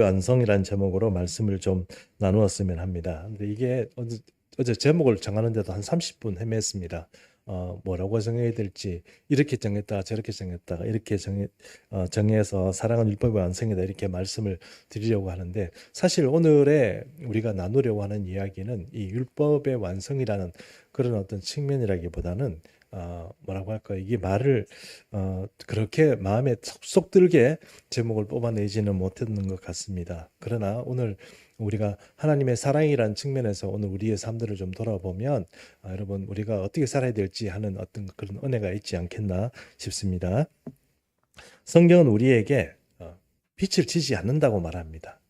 완성이란 제목으로 말씀을 좀 나누었으면 합니다. 근데 이게 어제 제목을 정하는데도 한 30분 헤맸습니다. 뭐라고 정해야 될지 이렇게 정했다가 저렇게 정했다가 이렇게 정해서 사랑은 율법의 완성이다 이렇게 말씀을 드리려고 하는데, 사실 오늘의 우리가 나누려고 하는 이야기는 이 율법의 완성이라는 그런 어떤 측면이라기보다는 뭐라고 할까, 이게 말을 그렇게 마음에 쏙 들게 제목을 뽑아내지는 못했는 것 같습니다. 그러나 오늘 우리가 하나님의 사랑이라는 측면에서 오늘 우리의 삶들을 좀 돌아보면, 여러분, 우리가 어떻게 살아야 될지 하는 어떤 그런 은혜가 있지 않겠나 싶습니다. 성경은 우리에게 빛을 지지 않는다고 말합니다.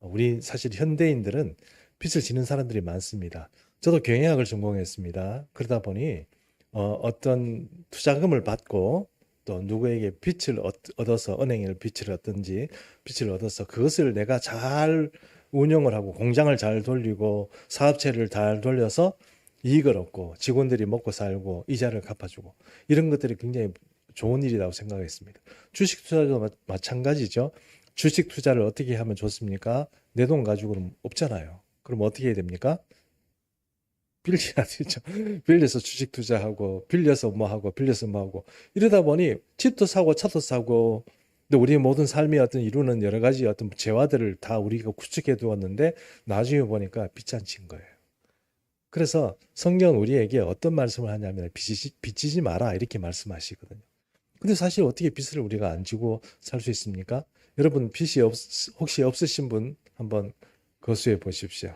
우리 사실 현대인들은 빛을 지는 사람들이 많습니다. 저도 경영학을 전공했습니다. 그러다 보니 어떤 투자금을 받고 또 누구에게 빚을 얻어서, 은행에 빚을 얻든지 빚을 얻어서 그것을 내가 잘 운영을 하고 공장을 잘 돌리고 사업체를 잘 돌려서 이익을 얻고 직원들이 먹고 살고 이자를 갚아주고, 이런 것들이 굉장히 좋은 일이라고 생각했습니다. 주식 투자도 마찬가지죠. 주식 투자를 어떻게 하면 좋습니까? 내 돈 가지고는 없잖아요. 그럼 어떻게 해야 됩니까? 빌려야 되죠. 빌려서 주식 투자하고, 빌려서 뭐 하고, 빌려서 뭐 하고, 이러다 보니 집도 사고 차도 사고. 근데 우리의 모든 삶이 어떤 이루는 여러 가지 어떤 재화들을 다 우리가 구축해 두었는데 나중에 보니까 빚잔치인 거예요. 그래서 성경은 우리에게 어떤 말씀을 하냐면 빚지지 마라 이렇게 말씀하시거든요. 근데 사실 어떻게 빚을 우리가 안 지고 살 수 있습니까? 여러분, 혹시 없으신 분 한번 거수해 보십시오.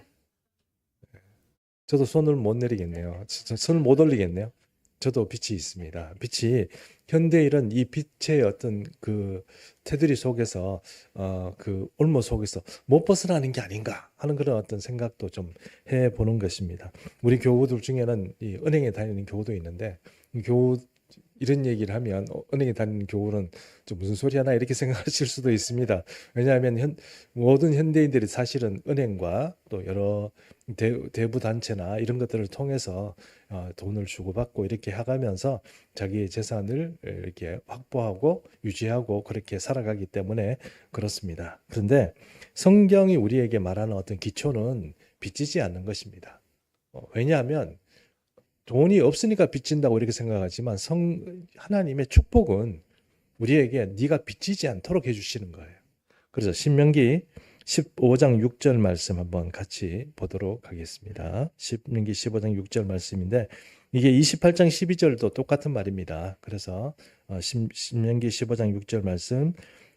저도 손을 못 내리겠네요. 손을 못 올리겠네요. 저도 빛이 있습니다. 빛이, 현대인은 이 빛의 어떤 그 테두리 속에서, 그 올무 속에서 못 벗어나는 게 아닌가 하는 그런 어떤 생각도 좀 해보는 것입니다. 우리 교우들 중에는 이 은행에 다니는 교우도 있는데, 교우 이런 얘기를 하면 은행에 다니는 교우는 좀 무슨 소리 하나 이렇게 생각하실 수도 있습니다. 왜냐하면 모든 현대인들이 사실은 은행과 또 여러 대부 단체나 이런 것들을 통해서 돈을 주고받고 이렇게 해가면서 자기의 재산을 이렇게 확보하고 유지하고 그렇게 살아가기 때문에 그렇습니다. 그런데 성경이 우리에게 말하는 어떤 기초는 빚지지 않는 것입니다. 왜냐하면 돈이 없으니까 빚진다고 이렇게 생각하지만 하나님의 축복은 우리에게 네가 빚지지 않도록 해주시는 거예요. 그래서 신명기 15장 6절 말씀 한번 같이 보도록 하겠습니다. 신명기 15장 6절 말씀인데 이게 28장 12절도 똑같은 말입니다. 그래서 신명기 15장 6절 말씀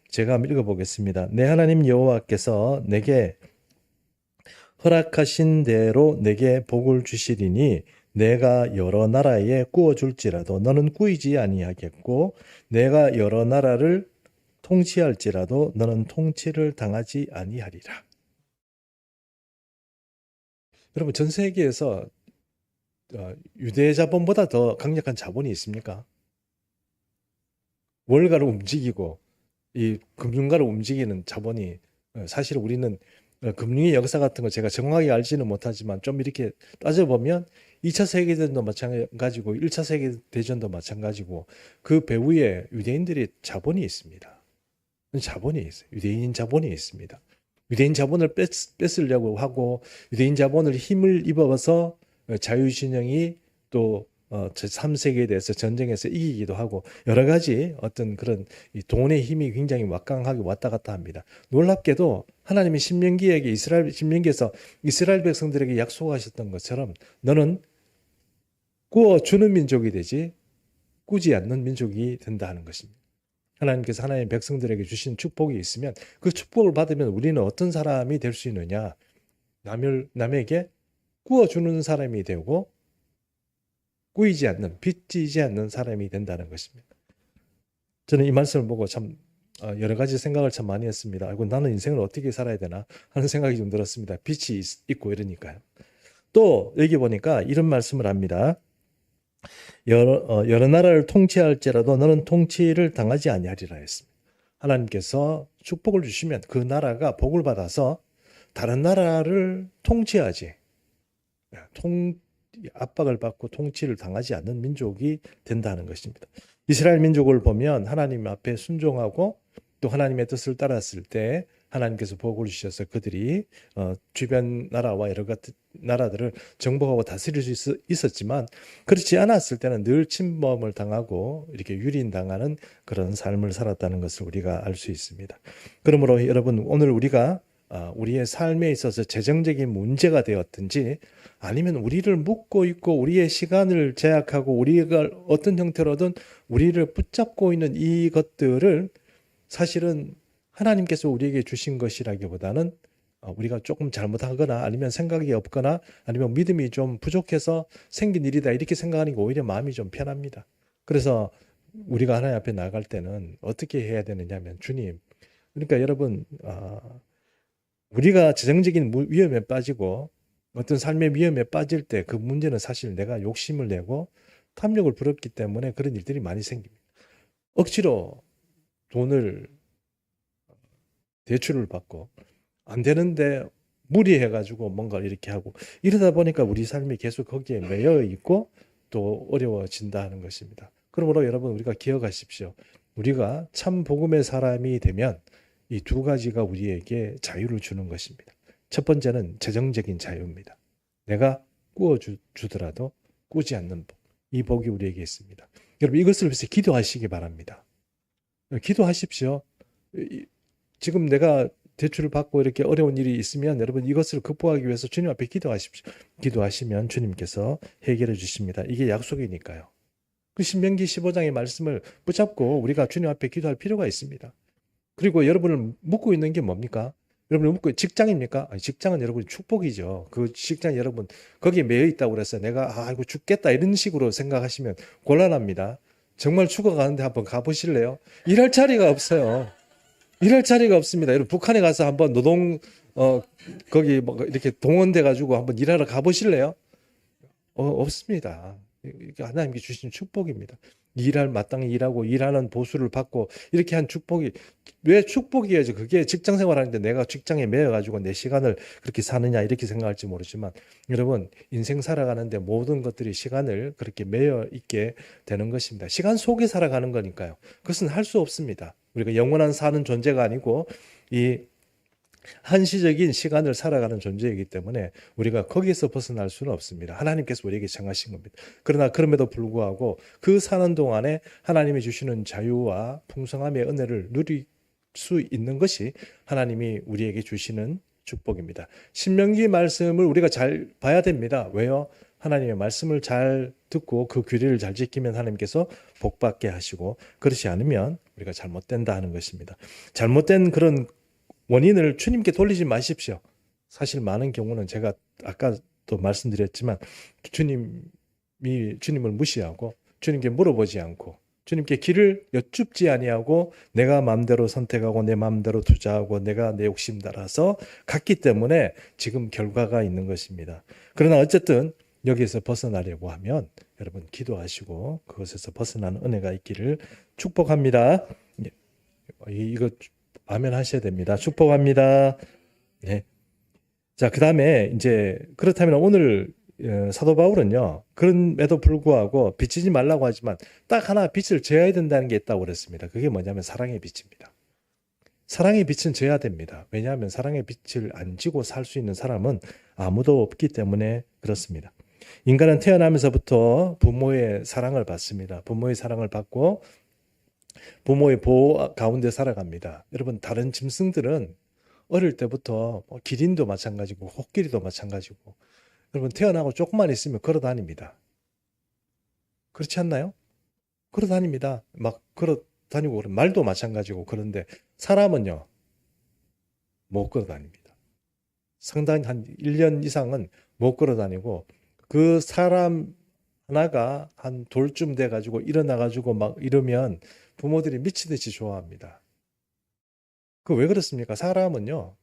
제가 한번 읽어보겠습니다. 내 하나님 여호와께서 내게 허락하신 대로 내게 복을 주시리니 내가 여러 나라에 꾸어줄지라도 너는 꾸이지 아니하겠고 내가 여러 나라를 통치할지라도 너는 통치를 당하지 아니하리라. 여러분, 전 세계에서 유대 자본보다 더 강력한 자본이 있습니까? 월가를 움직이고 이 금융가를 움직이는 자본이, 사실 우리는 금융의 역사 같은 거 제가 정확하게 알지는 못하지만 좀 이렇게 따져보면 2차 세계대전도 마찬가지고 1차 세계대전도 마찬가지고 그 배후에 유대인들이 자본이 있습니다. 자본이 있어요. 유대인 자본이 있습니다. 유대인 자본을 뺏으려고 하고 유대인 자본을 힘을 입어서 자유진영이 또 제3세계에 대해서 전쟁에서 이기기도 하고 여러 가지 어떤 그런 이 돈의 힘이 굉장히 막강하게 왔다 갔다 합니다. 놀랍게도 하나님이 신명기에서 이스라엘 백성들에게 약속하셨던 것처럼 너는 구워주는 민족이 되지 꾸지 않는 민족이 된다 하는 것입니다. 하나님께서 하나님의 백성들에게 주신 축복이 있으면 그 축복을 받으면 우리는 어떤 사람이 될 수 있느냐? 남에게 구워주는 사람이 되고 꾸이지 않는, 빚지지 않는 사람이 된다는 것입니다. 저는 이 말씀을 보고 참 여러 가지 생각을 참 많이 했습니다. 아이고, 나는 인생을 어떻게 살아야 되나 하는 생각이 좀 들었습니다. 빚이 있고 이러니까요. 또 여기 보니까 이런 말씀을 합니다. 여러 나라를 통치할지라도 너는 통치를 당하지 아니하리라 했습니다. 하나님께서 축복을 주시면 그 나라가 복을 받아서 다른 나라를 통치하지, 압박을 받고 통치를 당하지 않는 민족이 된다는 것입니다. 이스라엘 민족을 보면 하나님 앞에 순종하고 또 하나님의 뜻을 따랐을 때 하나님께서 복을 주셔서 그들이 주변 나라와 여러 가지 나라들을 정복하고 다스릴 수 있었지만 그렇지 않았을 때는 늘 침범을 당하고 이렇게 유린당하는 그런 삶을 살았다는 것을 우리가 알 수 있습니다. 그러므로 여러분 오늘 우리가 우리의 삶에 있어서 재정적인 문제가 되었든지 아니면 우리를 묶고 있고 우리의 시간을 제약하고 우리가 어떤 형태로든 우리를 붙잡고 있는 이것들을 사실은 하나님께서 우리에게 주신 것이라기보다는 우리가 조금 잘못하거나 아니면 생각이 없거나 아니면 믿음이 좀 부족해서 생긴 일이다 이렇게 생각하니까 오히려 마음이 좀 편합니다. 그래서 우리가 하나님 앞에 나갈 때는 어떻게 해야 되느냐면 주님, 그러니까 여러분 우리가 재정적인 위험에 빠지고 어떤 삶의 위험에 빠질 때 그 문제는 사실 내가 욕심을 내고 탐욕을 부렸기 때문에 그런 일들이 많이 생깁니다. 억지로 돈을 대출을 받고 안 되는데 무리해가지고 뭔가 이렇게 하고 이러다 보니까 우리 삶이 계속 거기에 매여 있고 또 어려워진다 하는 것입니다. 그러므로 여러분 우리가 기억하십시오. 우리가 참 복음의 사람이 되면 이 두 가지가 우리에게 자유를 주는 것입니다. 첫 번째는 재정적인 자유입니다. 내가 꾸어주더라도 꾸지 않는 복. 이 복이 우리에게 있습니다. 여러분 이것을 위해서 기도하시기 바랍니다. 기도하십시오. 지금 내가 대출을 받고 이렇게 어려운 일이 있으면 여러분 이것을 극복하기 위해서 주님 앞에 기도하십시오. 기도하시면 주님께서 해결해 주십니다. 이게 약속이니까요. 그 신명기 15장의 말씀을 붙잡고 우리가 주님 앞에 기도할 필요가 있습니다. 그리고 여러분을 묶고 있는 게 뭡니까? 여러분을 묶고 직장입니까? 아니, 직장은 여러분이 축복이죠. 그 직장 여러분 거기에 매여 있다고 그래서 내가 아이고 죽겠다 이런 식으로 생각하시면 곤란합니다. 정말 죽어가는데 한번 가보실래요? 일할 자리가 없어요. 일할 자리가 없습니다. 여러분 북한에 가서 한번 노동 거기 뭐 이렇게 동원돼 가지고 한번 일하러 가보실래요? 없습니다. 이게 하나님께 주신 축복입니다. 일할 마땅히 일하고 일하는 보수를 받고 이렇게 한 축복이 왜 축복이어야지 그게 직장 생활하는데 내가 직장에 매여 가지고 내 시간을 그렇게 사느냐 이렇게 생각할지 모르지만 여러분 인생 살아가는데 모든 것들이 시간을 그렇게 매여 있게 되는 것입니다. 시간 속에 살아가는 거니까요. 그것은 할 수 없습니다. 우리가 영원한 사는 존재가 아니고 이 한시적인 시간을 살아가는 존재이기 때문에 우리가 거기에서 벗어날 수는 없습니다. 하나님께서 우리에게 정하신 겁니다. 그러나 그럼에도 불구하고 그 사는 동안에 하나님이 주시는 자유와 풍성함의 은혜를 누릴 수 있는 것이 하나님이 우리에게 주시는 축복입니다. 신명기 말씀을 우리가 잘 봐야 됩니다. 왜요? 하나님의 말씀을 잘 듣고 그 규례를 잘 지키면 하나님께서 복받게 하시고 그렇지 않으면 우리가 잘못된다 하는 것입니다. 잘못된 그런 원인을 주님께 돌리지 마십시오. 사실 많은 경우는 제가 아까도 말씀드렸지만 주님을 무시하고 주님께 물어보지 않고 주님께 길을 여쭙지 아니하고 내가 마음대로 선택하고 내 마음대로 투자하고 내가 내 욕심 따라서 갔기 때문에 지금 결과가 있는 것입니다. 그러나 어쨌든 여기에서 벗어나려고 하면 여러분 기도하시고 그것에서 벗어나는 은혜가 있기를 축복합니다. 이거 아멘 하셔야 됩니다. 축복합니다. 네. 자, 그 다음에 이제 그렇다면 오늘 사도 바울은요, 그럼에도 불구하고 비치지 말라고 하지만 딱 하나 빛을 져야 된다는 게 있다고 그랬습니다. 그게 뭐냐면 사랑의 빛입니다. 사랑의 빛은 져야 됩니다. 왜냐하면 사랑의 빛을 안 지고 살 수 있는 사람은 아무도 없기 때문에 그렇습니다. 인간은 태어나면서부터 부모의 사랑을 받습니다. 부모의 사랑을 받고 부모의 보호 가운데 살아갑니다. 여러분 다른 짐승들은 어릴 때부터 기린도 마찬가지고 코끼리도 마찬가지고 여러분 태어나고 조금만 있으면 걸어 다닙니다. 그렇지 않나요? 걸어 다닙니다. 막 걸어 다니고 말도 마찬가지고 그런데 사람은요 못 걸어 다닙니다. 상당히 한 1년 이상은 못 걸어 다니고 그 사람 하나가 한 돌쯤 돼 가지고 일어나 가지고 막 이러면 부모들이 미치듯이 좋아합니다. 그 왜 그렇습니까? 사람은요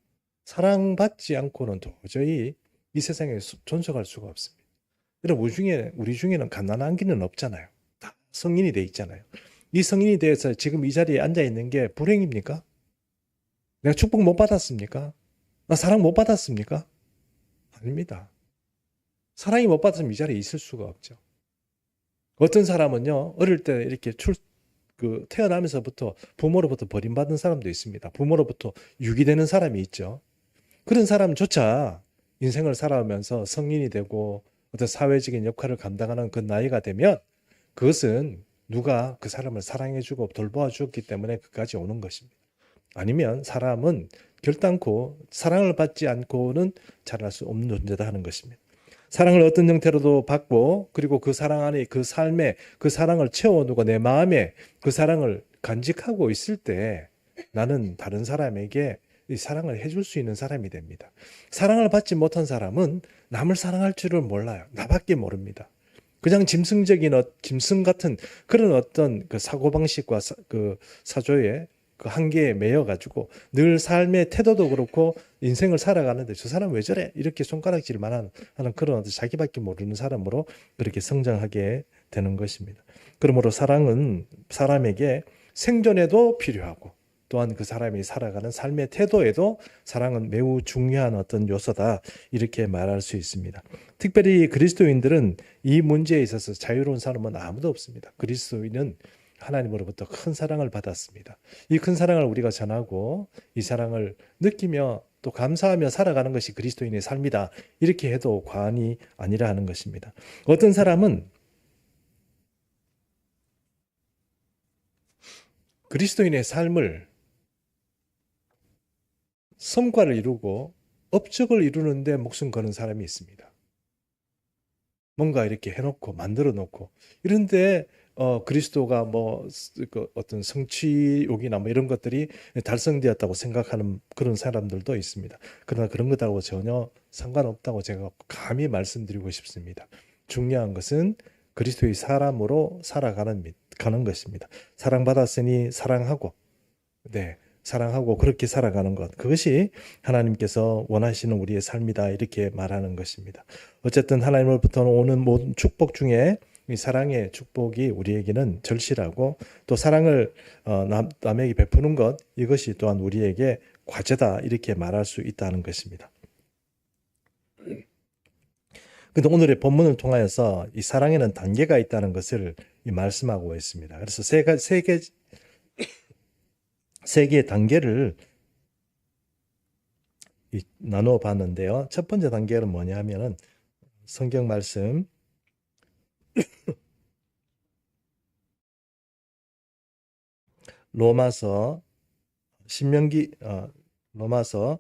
사랑받지 않고는 도저히 이 세상에 존속할 수가 없습니다. 여러분 우리 중에는 가난한 기는 없잖아요. 다 성인이 돼 있잖아요. 이 성인이 돼서 지금 이 자리에 앉아 있는 게 불행입니까? 내가 축복 못 받았습니까? 나 사랑 못 받았습니까? 아닙니다. 사랑이 못 받았으면 이 자리에 있을 수가 없죠. 어떤 사람은요 어릴 때 이렇게 그 태어나면서부터 부모로부터 버림받은 사람도 있습니다. 부모로부터 유기되는 사람이 있죠. 그런 사람조차 인생을 살아오면서 성인이 되고 어떤 사회적인 역할을 감당하는 그 나이가 되면 그것은 누가 그 사람을 사랑해주고 돌보아 주었기 때문에 그까지 오는 것입니다. 아니면 사람은 결단코 사랑을 받지 않고는 자랄 수 없는 존재다 하는 것입니다. 사랑을 어떤 형태로도 받고 그리고 그 사랑 안에 그 삶에 그 사랑을 채워두고 내 마음에 그 사랑을 간직하고 있을 때 나는 다른 사람에게 이 사랑을 해줄 수 있는 사람이 됩니다. 사랑을 받지 못한 사람은 남을 사랑할 줄을 몰라요. 나밖에 모릅니다. 그냥 짐승 같은 그런 어떤 그 사고방식과 그 사조의 그 한계에 매여가지고 늘 삶의 태도도 그렇고 인생을 살아가는데 저 사람 왜 저래? 이렇게 손가락질만 하는 그런 어떤 자기밖에 모르는 사람으로 그렇게 성장하게 되는 것입니다. 그러므로 사랑은 사람에게 생존에도 필요하고 또한 그 사람이 살아가는 삶의 태도에도 사랑은 매우 중요한 어떤 요소다 이렇게 말할 수 있습니다. 특별히 그리스도인들은 이 문제에 있어서 자유로운 사람은 아무도 없습니다. 그리스도인은 하나님으로부터 큰 사랑을 받았습니다. 이 큰 사랑을 우리가 전하고 이 사랑을 느끼며 또 감사하며 살아가는 것이 그리스도인의 삶이다. 이렇게 해도 과언이 아니라 하는 것입니다. 어떤 사람은 그리스도인의 삶을 성과를 이루고 업적을 이루는데 목숨 거는 사람이 있습니다. 뭔가 이렇게 해놓고 만들어 놓고 이런데 그리스도가 그 어떤 성취욕이나 뭐 이런 것들이 달성되었다고 생각하는 그런 사람들도 있습니다. 그러나 그런 것하고 전혀 상관없다고 제가 감히 말씀드리고 싶습니다. 중요한 것은 그리스도의 사람으로 살아가는 가는 것입니다. 사랑받았으니 사랑하고, 네, 사랑하고 그렇게 살아가는 것. 그것이 하나님께서 원하시는 우리의 삶이다. 이렇게 말하는 것입니다. 어쨌든 하나님으로부터 오는 모든 축복 중에 이 사랑의 축복이 우리에게는 절실하고 또 사랑을 남에게 베푸는 것 이것이 또한 우리에게 과제다 이렇게 말할 수 있다는 것입니다. 근데 오늘의 본문을 통하여서 이 사랑에는 단계가 있다는 것을 말씀하고 있습니다. 그래서 세 개의 단계를 나누어 봤는데요. 첫 번째 단계는 뭐냐 하면은 성경 말씀 로마서 로마서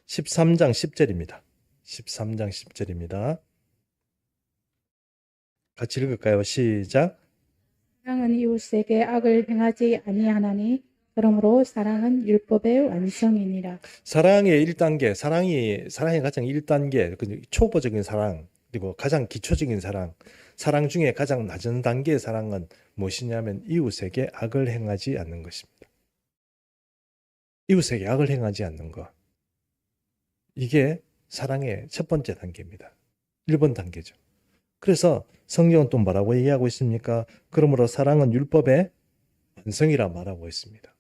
13장 10절입니다. 13장 10절입니다. 같이 읽을까요? 시작. 사랑은 이웃에게 악을 행하지 아니하나니 그러므로 사랑은 율법의 완성이니라. 사랑의 1단계, 사랑의 가장 1단계, 초보적인 사랑, 그리고 가장 기초적인 사랑 중에 가장 낮은 단계의 사랑은 무엇이냐면 이웃에게 악을 행하지 않는 것입니다. 이웃에게 악을 행하지 않는 것. 이게 사랑의 첫 번째 단계입니다. 1번 단계죠. 그래서 성경은 또 뭐라고 얘기하고 있습니까? 그러므로 사랑은 율법의 완성이라 말하고 있습니다.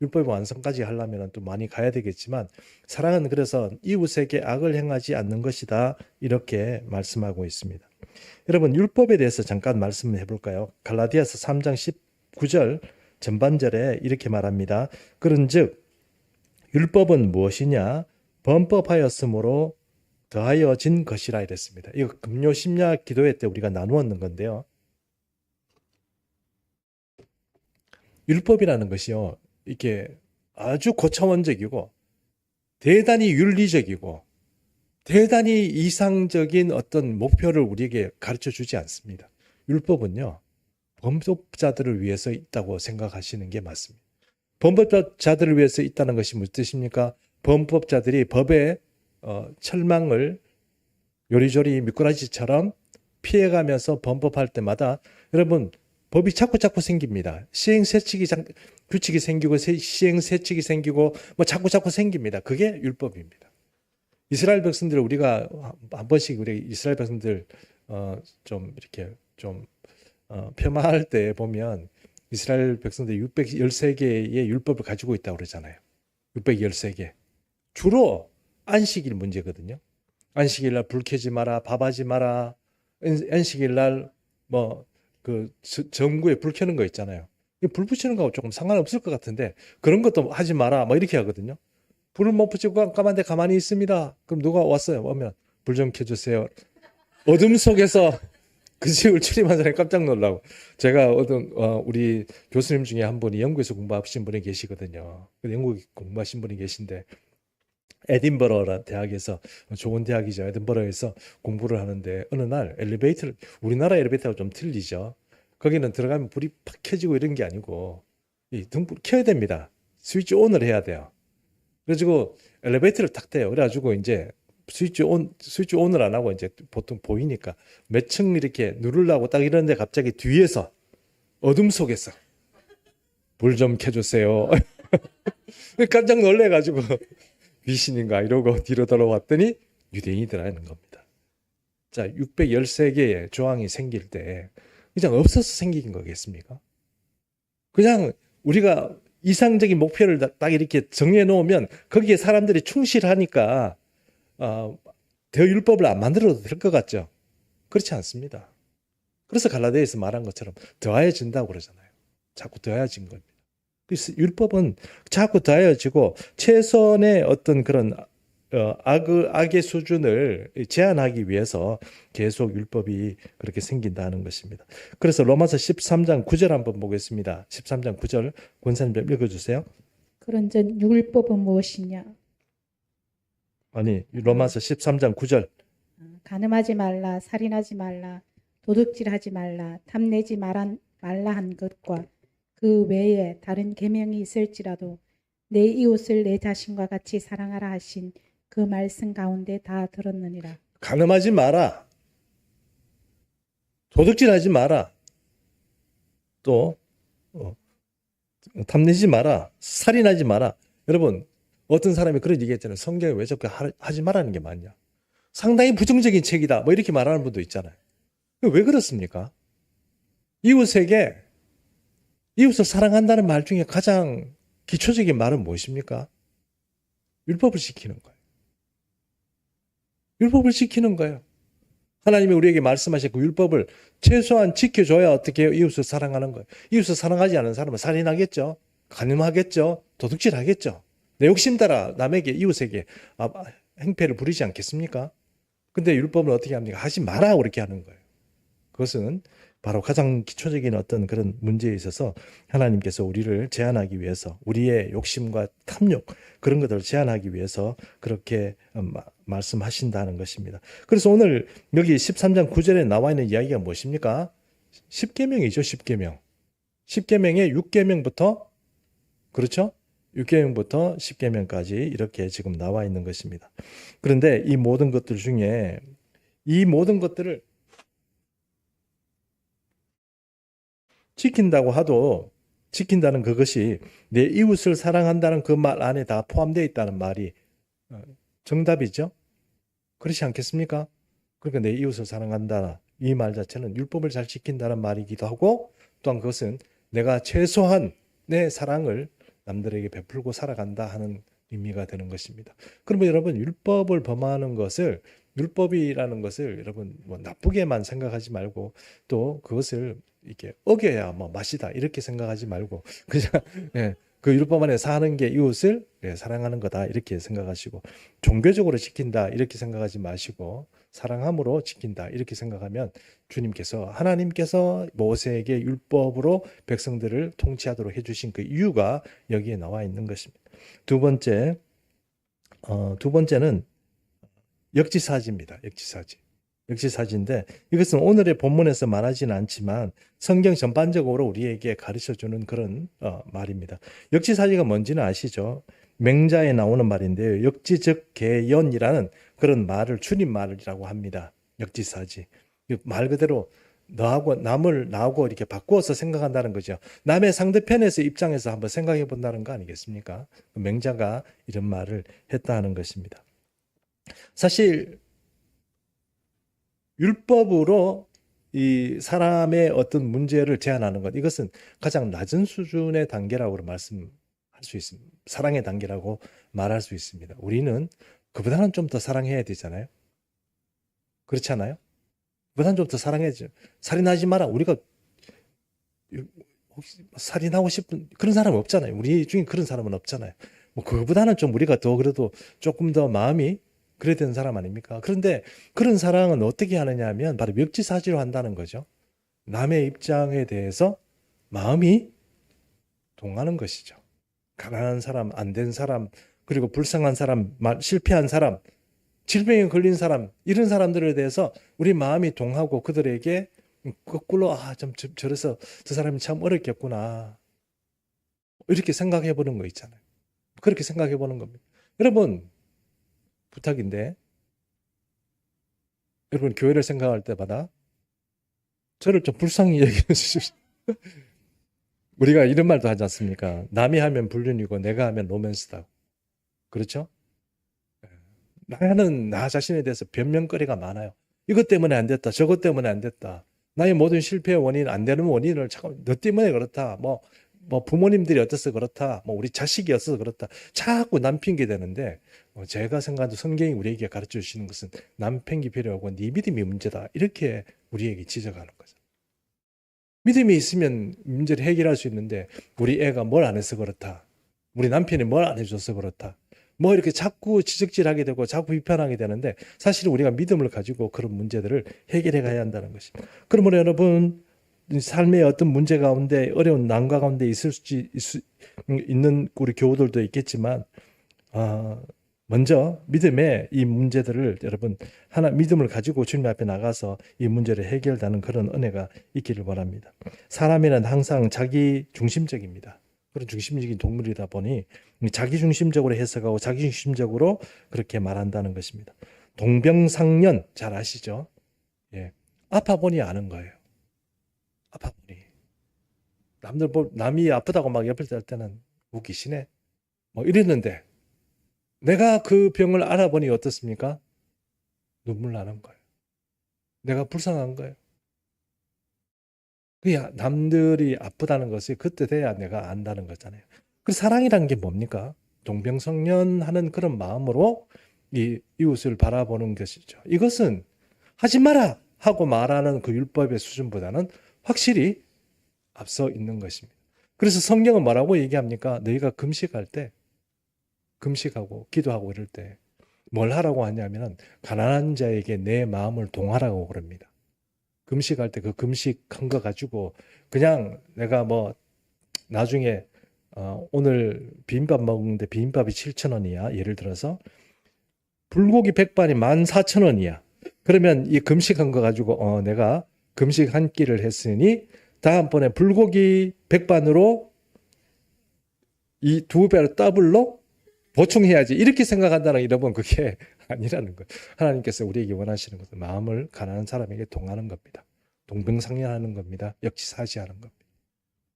율법의 완성까지 하려면 또 많이 가야 되겠지만 사랑은 그래서 이웃에게 악을 행하지 않는 것이다 이렇게 말씀하고 있습니다. 여러분 율법에 대해서 잠깐 말씀을 해볼까요? 갈라디아서 3장 19절 전반절에 이렇게 말합니다. 그런즉 율법은 무엇이냐? 범법하였으므로 더하여진 것이라 이랬습니다. 이거 금요 심야 기도회 때 우리가 나누었는 건데요. 율법이라는 것이요. 이게 아주 고차원적이고 대단히 윤리적이고 대단히 이상적인 어떤 목표를 우리에게 가르쳐 주지 않습니다. 율법은요. 범법자들을 위해서 있다고 생각하시는 게 맞습니다. 범법자들을 위해서 있다는 것이 무슨 뜻입니까? 범법자들이 법의 철망을 요리조리 미꾸라지처럼 피해가면서 범법할 때마다 여러분 법이 자꾸 생깁니다. 규칙이 생기고 시행세칙이 생기고 뭐 자꾸 생깁니다. 그게 율법입니다. 이스라엘 백성들 우리가 한 번씩 우리 이스라엘 백성들 좀 이렇게 좀 폄하할 때 보면 이스라엘 백성들 613개의 율법을 가지고 있다고 그러잖아요. 613개. 주로 안식일 문제거든요. 안식일 날 불 켜지 마라, 밥하지 마라. 안식일 날 뭐 그 전구에 불 켜는 거 있잖아요. 불 붙이는 거하고 조금 상관없을 것 같은데 그런 것도 하지 마라. 뭐 이렇게 하거든요. 불을 못 붙이고 깜깜한데 가만히 있습니다. 그럼 누가 왔어요? 오면 불 좀 켜주세요. 어둠 속에서 그 지을 출입한 사람이 깜짝 놀라고. 제가 우리 교수님 중에 한 분이 영국에서 공부하신 분이 계시거든요. 영국 공부하신 분이 계신데 에딘버러 대학에서 좋은 대학이죠. 에딘버러에서 공부를 하는데 어느 날 엘리베이터를 우리나라 엘리베이터가 좀 틀리죠. 거기는 들어가면 불이 팍 켜지고 이런 게 아니고 이 등불 켜야 됩니다. 스위치 온을 해야 돼요. 그래가지고 엘리베이터를 탁 떼요. 그래가지고 이제 스위치 온을 안 하고 이제 보통 보이니까 몇 층 이렇게 누르려고 딱 이러는데 갑자기 뒤에서 어둠 속에서 불 좀 켜주세요. 깜짝 놀래가지고 귀신인가 이러고 뒤로 돌아왔더니 유대인이더라는 겁니다. 자, 613개의 조항이 생길 때 그냥 없어서 생긴 거겠습니까? 그냥 우리가 이상적인 목표를 딱 이렇게 정해 놓으면 거기에 사람들이 충실하니까 대율법을 안 만들어도 될 것 같죠? 그렇지 않습니다. 그래서 갈라디아에서 말한 것처럼 더하여진다고 그러잖아요. 자꾸 더하여진 겁니다. 그래서 율법은 자꾸 더하여지고 최선의 어떤 그런 악의 수준을 제한하기 위해서 계속 율법이 그렇게 생긴다는 것입니다. 그래서 로마서 13장 9절 한번 보겠습니다. 13장 9절 권사님 좀 읽어주세요. 그런즉 율법은 무엇이냐? 아니 로마서 13장 9절 간음하지 말라, 살인하지 말라, 도둑질하지 말라, 탐내지 말라 한 것과 그 외에 다른 계명이 있을지라도 내 이웃을 내 자신과 같이 사랑하라 하신 그 말씀 가운데 다 들었느니라. 간음하지 마라. 도둑질하지 마라. 또 탐내지 마라. 살인하지 마라. 여러분 어떤 사람이 그런 얘기했잖아요. 성경에 왜 자꾸 하지 말라는 게 맞냐. 상당히 부정적인 책이다. 뭐 이렇게 말하는 분도 있잖아요. 왜 그렇습니까? 이웃을 사랑한다는 말 중에 가장 기초적인 말은 무엇입니까? 율법을 지키는 거예요. 율법을 지키는 거예요. 하나님이 우리에게 말씀하신 그 율법을 최소한 지켜줘야 어떻게 해요? 이웃을 사랑하는 거예요. 이웃을 사랑하지 않는 사람은 살인하겠죠. 간음하겠죠. 도둑질하겠죠. 내 욕심 따라 남에게 이웃에게 행패를 부리지 않겠습니까? 근데 율법은 어떻게 합니까? 하지 마라 그렇게 하는 거예요. 그것은 바로 가장 기초적인 어떤 그런 문제에 있어서 하나님께서 우리를 제한하기 위해서 우리의 욕심과 탐욕 그런 것들을 제한하기 위해서 그렇게 말씀하신다는 것입니다. 그래서 오늘 여기 13장 9절에 나와 있는 이야기가 무엇입니까? 10계명이죠. 10계명. 10계명의 6계명부터 그렇죠? 6계명부터 10계명까지 이렇게 지금 나와 있는 것입니다. 그런데 이 모든 것들 중에 이 모든 것들을 지킨다고 하도 지킨다는 그것이 내 이웃을 사랑한다는 그 말 안에 다 포함되어 있다는 말이 정답이죠? 그렇지 않겠습니까? 그러니까 내 이웃을 사랑한다 이 말 자체는 율법을 잘 지킨다는 말이기도 하고 또한 그것은 내가 최소한 내 사랑을 남들에게 베풀고 살아간다 하는 의미가 되는 것입니다. 그러면 여러분 율법을 범하는 것을 율법이라는 것을 여러분 뭐 나쁘게만 생각하지 말고 또 그것을 이렇게 어겨야 뭐 맛이다 이렇게 생각하지 말고 그냥 예, 그 율법 안에 사는 게 이웃을 사랑하는 거다 이렇게 생각하시고 종교적으로 지킨다 이렇게 생각하지 마시고 사랑함으로 지킨다 이렇게 생각하면 주님께서 하나님께서 모세에게 율법으로 백성들을 통치하도록 해주신 그 이유가 여기에 나와 있는 것입니다. 두 번째는 역지사지입니다. 역지사지인데 이것은 오늘의 본문에서 말하지는 않지만 성경 전반적으로 우리에게 가르쳐주는 그런 말입니다. 역지사지가 뭔지는 아시죠? 맹자에 나오는 말인데요. 역지즉 개연이라는 그런 말을 줄임말이라고 합니다. 역지사지. 말 그대로 나하고 이렇게 바꾸어서 생각한다는 거죠. 남의 상대편에서 입장에서 한번 생각해 본다는 거 아니겠습니까? 맹자가 이런 말을 했다는 것입니다. 사실 율법으로 이 사람의 어떤 문제를 제한하는 것 이것은 가장 낮은 수준의 단계라고 말씀할 수 있습니다. 사랑의 단계라고 말할 수 있습니다. 우리는 그보다는 좀 더 사랑해야 되잖아요. 그렇지 않아요? 그보다는 좀 더 사랑해야죠. 살인하지 마라. 우리가 혹시 살인하고 싶은 그런 사람 없잖아요. 우리 중에 그런 사람은 없잖아요. 뭐 그거보다는 좀 우리가 더 그래도 조금 더 마음이 그래야 되는 사람 아닙니까? 그런데 그런 사랑은 어떻게 하느냐 하면 바로 멱지사지로 한다는 거죠. 남의 입장에 대해서 마음이 동하는 것이죠. 가난한 사람, 안 된 사람, 그리고 불쌍한 사람, 실패한 사람, 질병에 걸린 사람, 이런 사람들에 대해서 우리 마음이 동하고 그들에게 거꾸로 좀 저래서 저 사람이 참 어렵겠구나. 이렇게 생각해 보는 거 있잖아요. 그렇게 생각해 보는 겁니다. 여러분, 부탁인데, 여러분 교회를 생각할 때마다 저를 좀 불쌍히 여겨 주십시오. 우리가 이런 말도 하지 않습니까? 남이 하면 불륜이고 내가 하면 로맨스다. 그렇죠? 나는 나 자신에 대해서 변명거리가 많아요. 이것 때문에 안 됐다. 저것 때문에 안 됐다. 나의 모든 실패의 원인, 안 되는 원인을 자꾸 너 때문에 그렇다. 뭐 부모님들이 어때서 그렇다. 뭐 우리 자식이 어때서 그렇다. 자꾸 남 핑계 대는데 제가 생각하는 성경이 우리에게 가르쳐 주시는 것은 남 핑계 필요 없고 네 믿음이 문제다. 이렇게 우리에게 지적하는 거죠. 믿음이 있으면 문제를 해결할 수 있는데 우리 애가 뭘 안 해서 그렇다. 우리 남편이 뭘 안 해줘서 그렇다. 뭐 이렇게 자꾸 지적질하게 되고 자꾸 비판하게 되는데 사실은 우리가 믿음을 가지고 그런 문제들을 해결해 가야 한다는 것입니다. 그러므로 여러분 삶의 어떤 문제 가운데 어려운 난과 가운데 있는 우리 교우들도 있겠지만 먼저 믿음의 이 문제들을 여러분 하나 믿음을 가지고 주님 앞에 나가서 이 문제를 해결하는 그런 은혜가 있기를 바랍니다. 사람이란 항상 자기 중심적입니다. 그런 중심적인 동물이다 보니 자기 중심적으로 해석하고 자기 중심적으로 그렇게 말한다는 것입니다. 동병상련 잘 아시죠? 예. 아파 보니 아는 거예요. 아파 보니. 남이 아프다고 막 옆에 살 때는 웃기시네. 뭐 이랬는데 내가 그 병을 알아보니 어떻습니까? 눈물 나는 거예요. 내가 불쌍한 거예요. 그야 남들이 아프다는 것이 그때 돼야 내가 안다는 거잖아요. 그 사랑이라는 게 뭡니까? 동병상련하는 그런 마음으로 이 이웃을 바라보는 것이죠. 이것은 하지 마라 하고 말하는 그 율법의 수준보다는 확실히 앞서 있는 것입니다. 그래서 성경은 뭐라고 얘기합니까? 너희가 금식할 때 금식하고 기도하고 이럴 때 뭘 하라고 하냐면은 가난한 자에게 내 마음을 동하라고 그럽니다. 금식할 때 그 금식한 거 가지고 그냥 내가 뭐 나중에 오늘 비빔밥 먹는데 비빔밥이 7,000원이야. 예를 들어서 불고기 백반이 14,000원이야. 그러면 이 금식한 거 가지고 내가 금식 한 끼를 했으니 다음번에 불고기 백반으로 이 두 배로 더블로 보충해야지. 이렇게 생각한다는 여러분 그게 아니라는 거예요. 하나님께서 우리에게 원하시는 것은 마음을 가난한 사람에게 동하는 겁니다. 동병상련하는 겁니다. 역지사지하는 겁니다.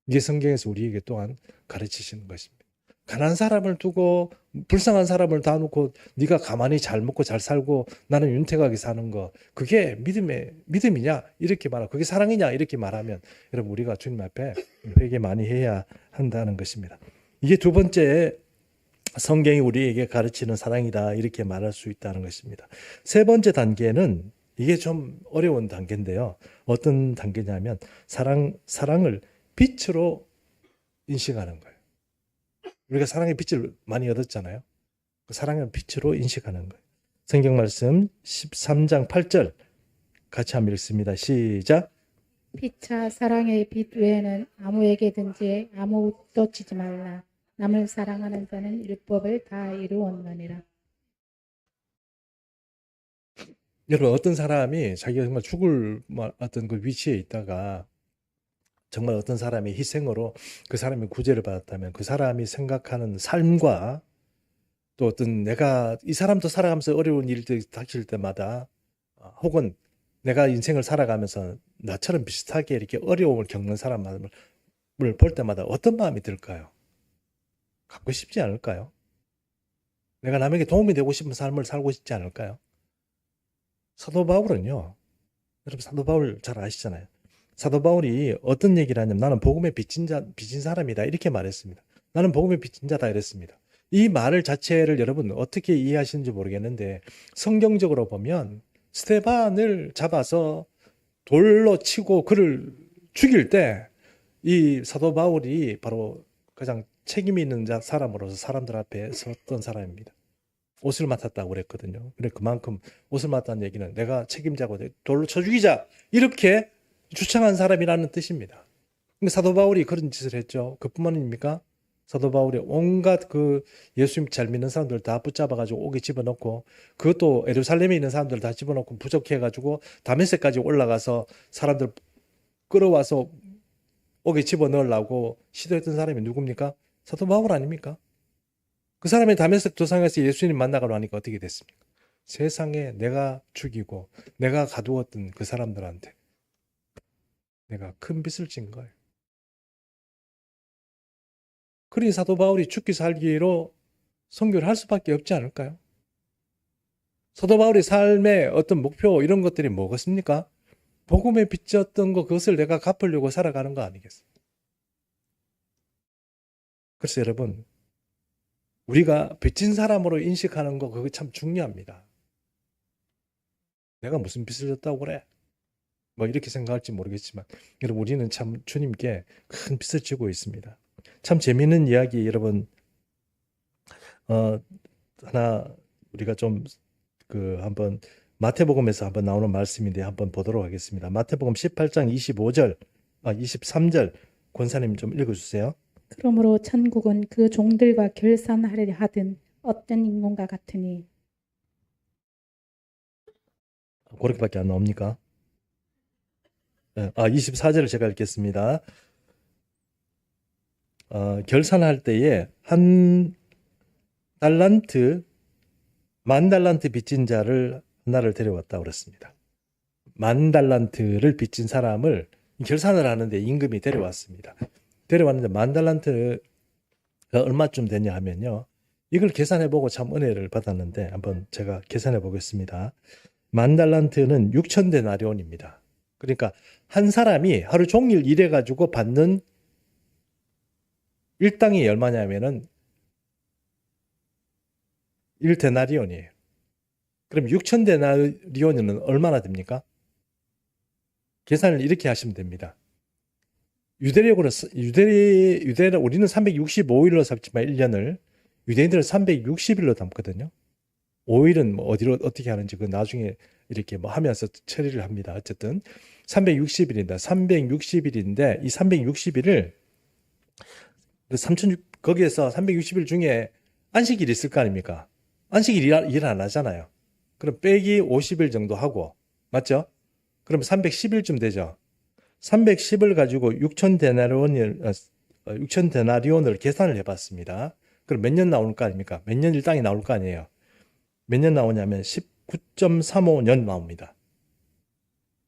이게 성경에서 우리에게 또한 가르치시는 것입니다. 가난한 사람을 두고 불쌍한 사람을 다 놓고 네가 가만히 잘 먹고 잘 살고 나는 윤택하게 사는 거 그게 믿음이냐 이렇게 말하고 그게 사랑이냐 이렇게 말하면 여러분 우리가 주님 앞에 회개 많이 해야 한다는 것입니다. 이게 두 번째 성경이 우리에게 가르치는 사랑이다 이렇게 말할 수 있다는 것입니다. 세 번째 단계는 이게 좀 어려운 단계인데요. 어떤 단계냐면 사랑을 빛으로 인식하는 거예요. 우리가 사랑의 빛을 많이 얻었잖아요. 그 사랑의 빛으로 인식하는 거예요. 성경 말씀 13장 8절 같이 한번 읽습니다. 시작. 피차 사랑의 빛 외에는 아무에게든지 아무 웃도 치지 말라. 남을 사랑하는 자는 율법을 다 이루었느니라. 여러분 어떤 사람이 자기가 정말 죽을 어떤 그 위치에 있다가 정말 어떤 사람이 희생으로 그 사람이 구제를 받았다면 그 사람이 생각하는 삶과 또 어떤 내가 이 사람도 살아가면서 어려운 일들이 닥칠 때마다 혹은 내가 인생을 살아가면서 나처럼 비슷하게 이렇게 어려움을 겪는 사람을 볼 때마다 어떤 마음이 들까요? 갖고 싶지 않을까요? 내가 남에게 도움이 되고 싶은 삶을 살고 싶지 않을까요? 사도 바울은요. 여러분 사도 바울 잘 아시잖아요. 사도 바울이 어떤 얘기를 하냐면 나는 복음에 빚진 사람이다 이렇게 말했습니다. 나는 복음에 빚진 자다 이랬습니다. 이 말 자체를 여러분 어떻게 이해하시는지 모르겠는데 성경적으로 보면 스데반을 잡아서 돌로 치고 그를 죽일 때 이 사도 바울이 바로 가장 책임이 있는 사람으로서 사람들 앞에 섰던 사람입니다. 옷을 맡았다고 그랬거든요. 그래 그만큼 옷을 맡았다는 얘기는 내가 책임자고 돌로 쳐 죽이자 이렇게 주창한 사람이라는 뜻입니다. 근데 사도 바울이 그런 짓을 했죠. 그뿐만 아닙니까? 사도 바울이 온갖 그 예수님 잘 믿는 사람들 다 붙잡아가지고 옥에 집어넣고 그것도 예루살렘에 있는 사람들 다 집어넣고 부족해가지고 다메섹까지 올라가서 사람들 끌어와서 옥에 집어넣으려고 시도했던 사람이 누굽니까? 사도 바울 아닙니까? 그 사람이 다메섹 도상에서 예수님 만나가려 하니까 어떻게 됐습니까? 세상에 내가 죽이고 내가 가두었던 그 사람들한테 내가 큰 빚을 진 거예요. 그러니 사도 바울이 죽기 살기로 선교를 할 수밖에 없지 않을까요? 사도 바울의 삶의 어떤 목표 이런 것들이 뭐겠습니까? 복음에 빚졌던 거 그것을 내가 갚으려고 살아가는 거 아니겠어요? 그래서 여러분 우리가 빚진 사람으로 인식하는 거 그거 참 중요합니다. 내가 무슨 빚을 졌다고 그래? 뭐 이렇게 생각할지 모르겠지만 여러분 우리는 참 주님께 큰 빚을 지고 있습니다. 참 재미있는 이야기 여러분 하나 우리가 좀 그 한번 마태복음에서 한번 나오는 말씀인데 한번 보도록 하겠습니다. 마태복음 18장 23절 권사님 좀 읽어주세요. 그러므로 천국은 그 종들과 결산하려 하던 어떤 인공과 같으니. 그렇게밖에 안 나옵니까? 24절을 제가 읽겠습니다. 결산할 때에 한 달란트, 10,000달란트 빚진 자를 하나를 데려왔다고 그랬습니다. 10,000달란트를 빚진 사람을 결산을 하는데 임금이 데려왔습니다. 데려왔는데 10,000달란트가 얼마쯤 되냐 하면요. 이걸 계산해보고 참 은혜를 받았는데 한번 제가 계산해 보겠습니다. 10,000달란트는 6,000데나리온입니다. 그러니까 한 사람이 하루 종일 일해가지고 받는 일당이 얼마냐면은 1데나리온이에요. 그럼 6,000데나리온은 얼마나 됩니까? 계산을 이렇게 하시면 됩니다. 유대력으로 우리는 365일로 삼지만 1년을 유대인들은 360일로 담거든요. 5일은 뭐 어디로 어떻게 하는지 그 나중에 이렇게 뭐 하면서 처리를 합니다. 어쨌든 360일입니다. 360일인데 이 360일을 거기에서 360일 중에 안식일이 있을 거 아닙니까? 안식일 일 안 하잖아요. 그럼 빼기 50일 정도 하고 맞죠? 그럼 310일쯤 되죠. 310을 가지고 6,000데나리온을 계산을 해봤습니다. 그럼 몇 년 나올 거 아닙니까? 몇 년 일당이 나올 거 아니에요. 몇 년 나오냐면 19.35년 나옵니다.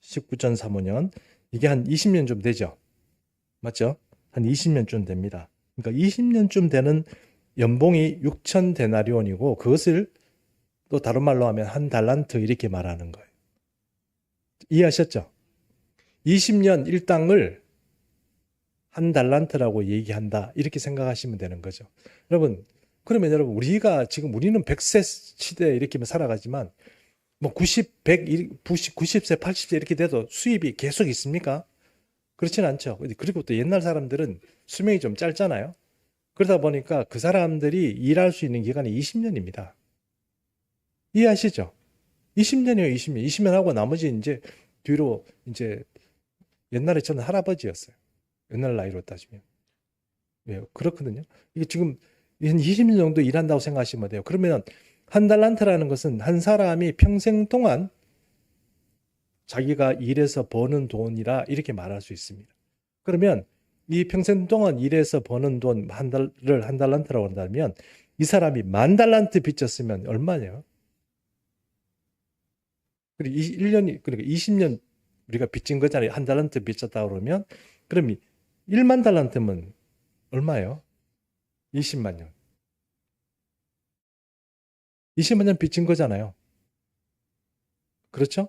19.35년. 이게 한 20년 좀 되죠. 맞죠? 한 20년쯤 됩니다. 그러니까 20년쯤 되는 연봉이 6,000데나리온이고 그것을 또 다른 말로 하면 한 달란트 이렇게 말하는 거예요. 이해하셨죠? 20년 일당을 한 달란트라고 얘기한다. 이렇게 생각하시면 되는 거죠. 여러분, 그러면 여러분 우리가 지금 우리는 100세 시대에 이렇게 살아가지만 뭐 90, 100, 90세, 80세 이렇게 돼도 수입이 계속 있습니까? 그렇진 않죠. 그리고 또 옛날 사람들은 수명이 좀 짧잖아요. 그러다 보니까 그 사람들이 일할 수 있는 기간이 20년입니다. 이해하시죠? 20년이에요, 20년. 20년 하고 나머지 이제 뒤로 이제 옛날에 저는 할아버지였어요. 옛날 나이로 따지면. 왜 그렇거든요. 이게 지금 한 20년 정도 일한다고 생각하시면 돼요. 그러면 한 달란트라는 것은 한 사람이 평생 동안 자기가 일해서 버는 돈이라 이렇게 말할 수 있습니다. 그러면 이 평생 동안 일해서 버는 돈 한 달란트라고 한다면 이 사람이 10,000달란트 빚졌으면 얼마냐? 그리고 1년이 그러니까 20년 우리가 빚진 거잖아요. 한 달란트 빚졌다 그러면 그럼 1만 달란트면 얼마예요? 20만 년. 20만 년 빚진 거잖아요. 그렇죠?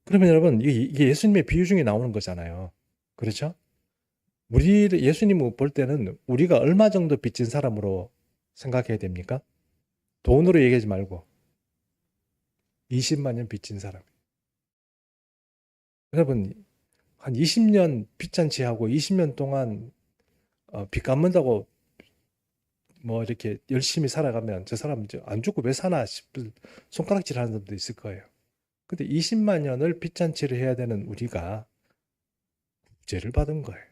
그러면 여러분 이게 예수님의 비유 중에 나오는 거잖아요. 그렇죠? 예수님을 볼 때는 우리가 얼마 정도 빚진 사람으로 생각해야 됩니까? 돈으로 얘기하지 말고 20만 년 빚진 사람. 여러분 한 20년 빚잔치하고 20년 동안 빚 갚는다고 뭐 이렇게 열심히 살아가면 저 사람 이제 안 죽고 왜 사나 싶을 손가락질 하는 사람도 있을 거예요. 근데 20만 년을 빚잔치를 해야 되는 우리가 구제를 받은 거예요.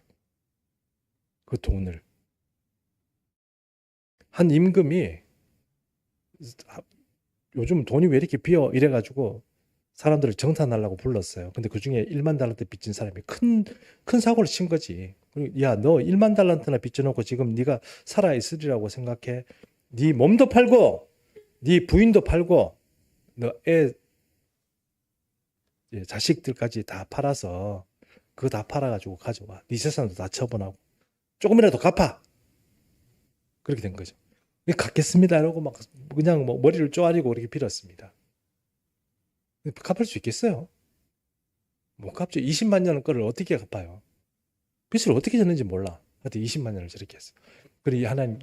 그 돈을. 한 임금이 요즘 돈이 왜 이렇게 비어 이래가지고 사람들을 정탄하려고 불렀어요. 근데 그 중에 1만 달란트 빚진 사람이 큰 사고를 친 거지. 그리고 야, 너 1만 달란트나 빚져놓고 지금 네가 살아있으리라고 생각해. 네 몸도 팔고 네 부인도 팔고 너 자식들까지 다 팔아서 그거 다 팔아가지고 가져와. 네 재산도 다 처분하고 조금이라도 갚아. 그렇게 된 거죠. 갚겠습니다. 이러고 막 그냥 뭐 머리를 쪼아리고 그렇게 빌었습니다. 갚을 수 있겠어요? 못 갚죠. 20만 년 거를 어떻게 갚아요? 빚을 어떻게 졌는지 몰라. 하여튼 20만 년을 저렇게 했어. 그리고 하나님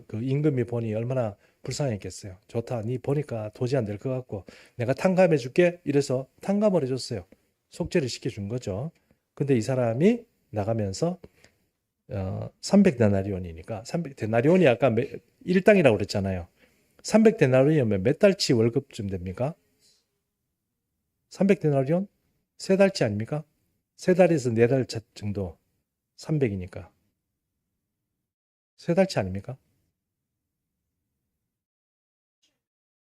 그 임금이 보니 얼마나 불쌍했겠어요. 좋다. 네 보니까 도저히 안 될 것 같고 내가 탕감해 줄게. 이래서 탕감을 해줬어요. 속죄를 시켜준 거죠. 근데 이 사람이 나가면서 300데나리온이니까 300데나리온이 아까 일당이라고 그랬잖아요. 300데나리온이면 몇 달치 월급쯤 됩니까? 300데나리온? 세 달치 아닙니까? 세 달에서 네 달 정도 300이니까 세 달치 아닙니까?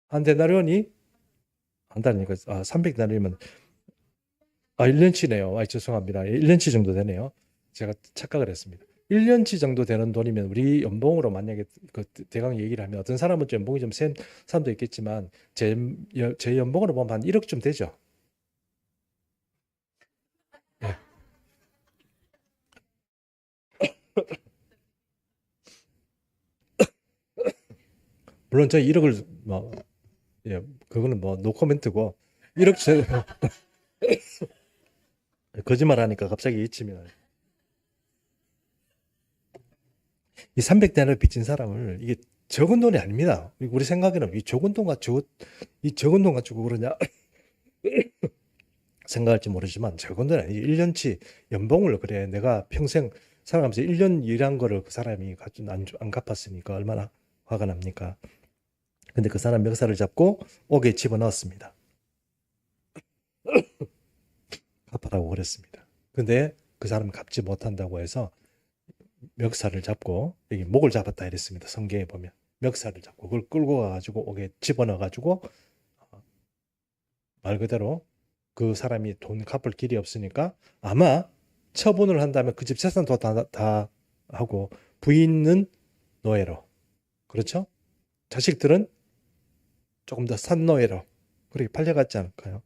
한 데나리온이 한 달이니까 300데나리온이면 1년치네요. 죄송합니다. 1년치 정도 되네요. 제가 착각을 했습니다. 1년치 정도 되는 돈이면 우리 연봉으로 만약에 그 대강 얘기를 하면 어떤 사람은 좀 연봉이 좀 센 사람도 있겠지만 제 연봉으로 보면 한 1억쯤 되죠. 예. 물론 저 1억을 뭐 그거는 뭐 노코멘트고 1억 거짓말 하니까 갑자기 잊히면 이 300대를 빚진 사람을 이게 적은 돈이 아닙니다. 우리 생각에는 이 적은 돈 가지고 이 적은 돈 가지고 그러냐 생각할지 모르지만 적은 돈이 아니에요. 1년치 연봉을 그래 내가 평생 살아가면서 1년 일한 거를 그 사람이 안 갚았으니까 얼마나 화가 납니까? 근데 그 사람 멱살을 잡고 옥에 집어넣었습니다. 갚아라고 그랬습니다. 근데 그 사람은 갚지 못한다고 해서 멱살을 잡고 여기 목을 잡았다 이랬습니다. 성경에 보면 멱살을 잡고 그걸 끌고 가가지고 옥에 집어넣어가지고 말 그대로 그 사람이 돈 갚을 길이 없으니까 아마 처분을 한다면 그 집 재산도 다 하고 부인은 노예로 그렇죠? 자식들은 조금 더 산 노예로 그렇게 팔려갔지 않을까요?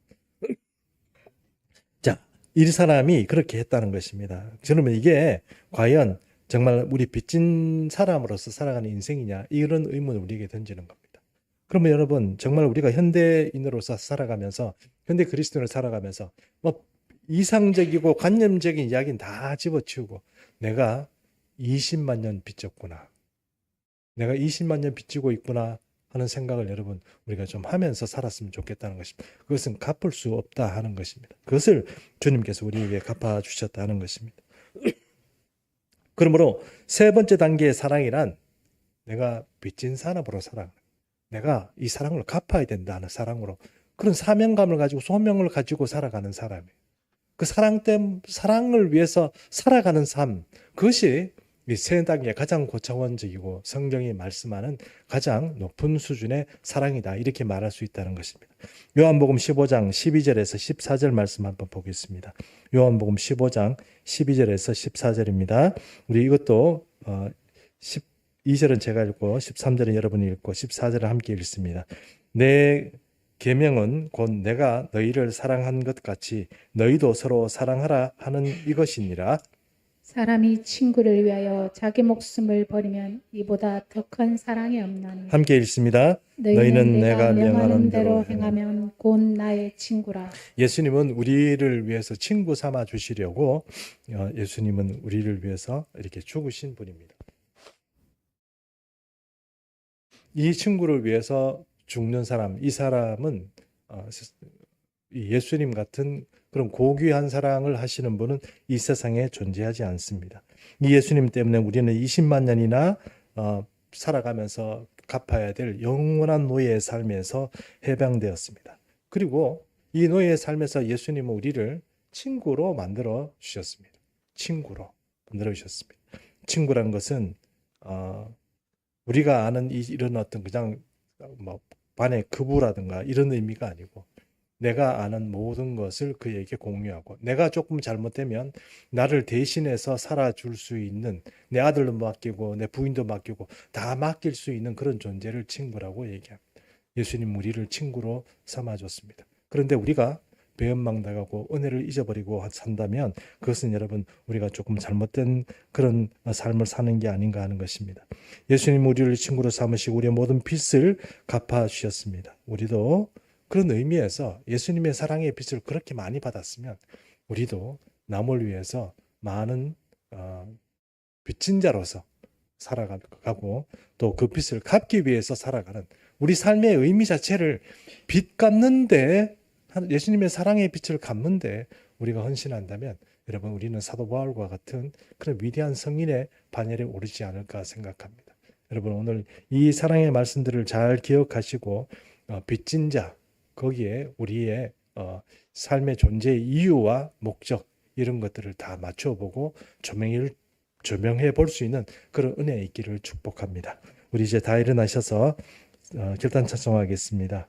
자, 이 사람이 그렇게 했다는 것입니다. 그러면 이게 과연 정말 우리 빚진 사람으로서 살아가는 인생이냐 이런 의문을 우리에게 던지는 겁니다. 그러면 여러분 정말 우리가 현대인으로서 살아가면서 현대 그리스도인으로 살아가면서 뭐 이상적이고 관념적인 이야기는 다 집어치우고 내가 20만 년 빚졌구나. 내가 20만 년 빚지고 있구나 하는 생각을 여러분 우리가 좀 하면서 살았으면 좋겠다는 것입니다. 그것은 갚을 수 없다 하는 것입니다. 그것을 주님께서 우리에게 갚아주셨다 하는 것입니다. 그러므로 세 번째 단계의 사랑이란 내가 빚진 사람으로 살아. 내가 이 사랑을 갚아야 된다는 사랑으로 그런 사명감을 가지고 소명을 가지고 살아가는 사람이에요. 그 사랑을 위해서 살아가는 삶, 그것이 이 세 단계의 가장 고차원적이고 성경이 말씀하는 가장 높은 수준의 사랑이다. 이렇게 말할 수 있다는 것입니다. 요한복음 15장 12절에서 14절 말씀 한번 보겠습니다. 요한복음 15장 12절에서 14절입니다. 우리 이것도 12절은 제가 읽고 13절은 여러분이 읽고 14절은 함께 읽습니다. 내 계명은 곧 내가 너희를 사랑한 것 같이 너희도 서로 사랑하라 하는 이것이니라. 사람이 친구를 위하여 자기 목숨을 버리면 이보다 더 큰 사랑이 없나니 함께 읽습니다. 너희는 내가 명하는 명하는 대로 행하면 곧 나의 친구라. 예수님은 우리를 위해서 친구 삼아 주시려고 예수님은 우리를 위해서 이렇게 죽으신 분입니다. 이 친구를 위해서 죽는 사람, 이 사람은 이 예수님 같은 그런 고귀한 사랑을 하시는 분은 이 세상에 존재하지 않습니다. 이 예수님 때문에 우리는 20만 년이나 살아가면서 갚아야 될 영원한 노예의 삶에서 해방되었습니다. 그리고 이 노예의 삶에서 예수님은 우리를 친구로 만들어 주셨습니다. 친구로 만들어 주셨습니다. 친구란 것은 우리가 아는 이런 어떤 그냥 뭐 반의 급부라든가 이런 의미가 아니고 내가 아는 모든 것을 그에게 공유하고 내가 조금 잘못되면 나를 대신해서 살아줄 수 있는 내 아들도 맡기고 내 부인도 맡기고 다 맡길 수 있는 그런 존재를 친구라고 얘기합니다. 예수님 우리를 친구로 삼아줬습니다. 그런데 우리가 배은망덕하고 은혜를 잊어버리고 산다면 그것은 여러분 우리가 조금 잘못된 그런 삶을 사는 게 아닌가 하는 것입니다. 예수님 우리를 친구로 삼으시고 우리의 모든 빚을 갚아주셨습니다. 우리도 그런 의미에서 예수님의 사랑의 빚을 그렇게 많이 받았으면 우리도 남을 위해서 많은 빚진 자로서 살아가고 또 그 빚을 갚기 위해서 살아가는 우리 삶의 의미 자체를 빚 갚는데 예수님의 사랑의 빚을 갚는데 우리가 헌신한다면 여러분 우리는 사도 바울과 같은 그런 위대한 성인의 반열에 오르지 않을까 생각합니다. 여러분 오늘 이 사랑의 말씀들을 잘 기억하시고 빚진 자 거기에 우리의 삶의 존재의 이유와 목적 이런 것들을 다 맞춰보고 조명해 볼 수 있는 그런 은혜 있기를 축복합니다. 우리 이제 다 일어나셔서 결단 찬송하겠습니다.